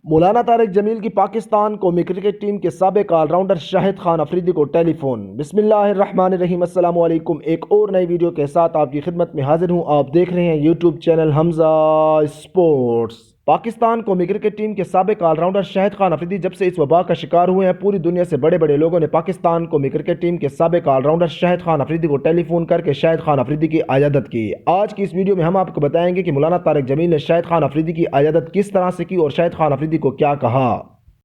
مولانا طارق جمیل کی پاکستان قومی cricket team کے سابق آل راؤنڈر شاہد خان افریدی کو ٹیلی فون۔ بسم اللہ الرحمن الرحیم، السلام علیکم۔ ایک اور نئی ویڈیو کے ساتھ آپ کی خدمت میں حاضر ہوں۔ آپ دیکھ رہے ہیں یوٹیوب چینل حمزہ اسپورٹس۔ پاکستان قومی کرکٹ ٹیم کے سابق آل راؤنڈر شاہد خان افریدی جب سے اس وبا کا شکار ہوئے ہیں، پوری دنیا سے بڑے بڑے لوگوں نے پاکستان قومی کرکٹ ٹیم کے سابق آل راؤنڈر شاہد خان افریدی کو ٹیلی فون کر کے شاہد خان افریدی کی عیادت کی۔ آج کی اس ویڈیو میں ہم آپ کو بتائیں گے کہ مولانا طارق جمیل نے شاہد خان افریدی کی عیادت کس طرح سے کی اور شاہد خان افریدی کو کیا کہا۔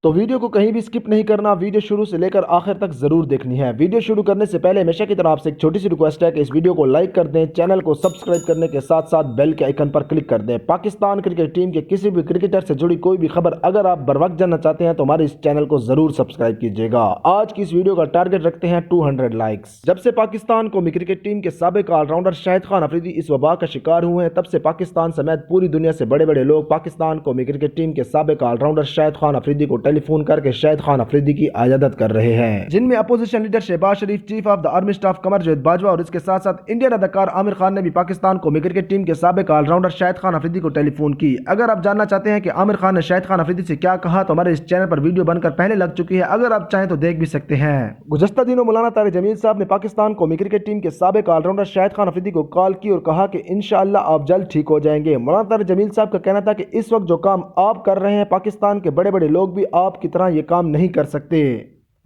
تو ویڈیو کو کہیں بھی سکپ نہیں کرنا، ویڈیو شروع سے لے کر آخر تک ضرور دیکھنی ہے۔ ویڈیو شروع کرنے سے پہلے ہمیشہ کی طرح آپ سے ایک چھوٹی سی ریکویسٹ ہے کہ اس ویڈیو کو لائک کر دیں، چینل کو سبسکرائب کرنے کے ساتھ ساتھ بیل کے آئیکن پر کلک کر دیں۔ پاکستان کرکٹ ٹیم کے کسی بھی کرکٹر سے جڑی کوئی بھی خبر اگر آپ بر وقت جاننا چاہتے ہیں تو ہمارے اس چینل کو ضرور سبسکرائب کیجیے گا۔ آج کی اس ویڈیو کا ٹارگٹ رکھتے ہیں 200 لائکس۔ جب سے پاکستان قومی کرکٹ ٹیم کے سابق آل راؤنڈر شاہد خان افریدی اس وبا کا شکار ہوئے ہیں، تب سے پاکستان سمیت پوری دنیا سے بڑے بڑے لوگ پاکستان قومی کرکٹ ٹیم کے سابق آل راؤنڈر شاہد خان افریدی کو ٹیلی فون کر کے شاہد خان افریدی کی عیادت کر رہے ہیں، جن میں opposition leader Shehbaz Sharif, chief of the army staff Qamar Javed Bajwa اور اس کے ساتھ ساتھ انڈین اداکار عامر خان نے بھی پاکستان قومی کرکٹ ٹیم کے سابق آل راؤنڈر شاہد خان افریدی کو ٹیلی فون کی۔ اگر آپ جاننا چاہتے ہیں کہ عامر خان نے شاہد خان افریدی سے کیا کہا تو ہمارے اس چینل پر ویڈیو بن کر پہلے لگ چکی ہے، اگر آپ چاہیں تو دیکھ بھی سکتے ہیں۔ گزشتہ دنوں مولانا طارق جمیل صاحب نے پاکستان قومی کرکٹ ٹیم کے سابق آل راؤنڈر شاہد خان افریدی کو کال کی اور کہا کہ انشاءاللہ آپ جلد ٹھیک ہو جائیں گے۔ مولانا طارق جمیل صاحب کا کہنا تھا کہ اس وقت جو کام آپ کر رہے ہیں پاکستان کے بڑے بڑے لوگ بھی آپ کی طرح یہ کام نہیں کر سکتے۔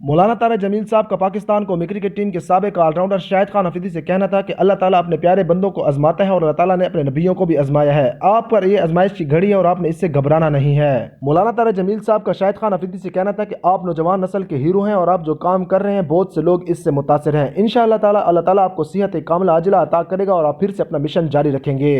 مولانا طارق جمیل صاحب کا پاکستان قومی کرکٹ ٹیم کے سابق آل راؤنڈر شاہد خان افریدی سے کہنا تھا کہ اللہ تعالیٰ اپنے پیارے بندوں کو آزماتا ہے اور اللہ تعالیٰ نے اپنے نبیوں کو بھی آزمایا ہے۔ آپ پر یہ آزمائش کی گھڑی ہے اور آپ نے اس سے گھبرانا نہیں ہے۔ مولانا طارق جمیل صاحب کا شاہد خان افریدی سے کہنا تھا کہ آپ نوجوان نسل کے ہیرو ہیں اور آپ جو کام کر رہے ہیں بہت سے لوگ اس سے متاثر ہیں۔ انشاءاللہ تعالیٰ اللہ تعالیٰ آپ کو صحت کاملہ عاجلہ عطا کرے گا اور آپ پھر سے اپنا مشن جاری رکھیں گے۔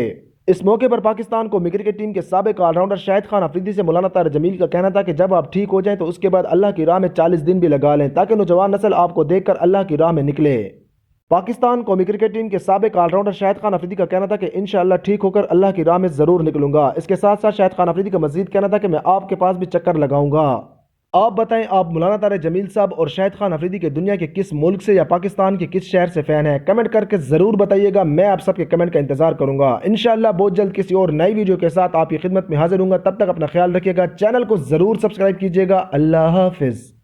اس موقع پر پاکستان قومی کرکٹ ٹیم کے سابق آل راؤنڈر شاہد خان افریدی سے مولانا طارق جمیل کا کہنا تھا کہ جب آپ ٹھیک ہو جائیں تو اس کے بعد اللہ کی راہ میں 40 دن بھی لگا لیں تاکہ نوجوان نسل آپ کو دیکھ کر اللہ کی راہ میں نکلے۔ پاکستان قومی کرکٹ ٹیم کے سابق آل راؤنڈر شاہد خان افریدی کا کہنا تھا کہ انشاءاللہ ٹھیک ہو کر اللہ کی راہ میں ضرور نکلوں گا۔ اس کے ساتھ ساتھ شاہد خان افریدی کا مزید کہنا تھا کہ میں آپ کے پاس بھی چکر لگاؤں گا۔ آپ بتائیں، آپ مولانا طارق جمیل صاحب اور شاہد خان افریدی کے دنیا کے کس ملک سے یا پاکستان کے کس شہر سے فین ہیں؟ کمنٹ کر کے ضرور بتائیے گا، میں آپ سب کے کمنٹ کا انتظار کروں گا۔ انشاءاللہ بہت جلد کسی اور نئی ویڈیو کے ساتھ آپ کی خدمت میں حاضر ہوں گا، تب تک اپنا خیال رکھیے گا، چینل کو ضرور سبسکرائب کیجیے گا۔ اللہ حافظ۔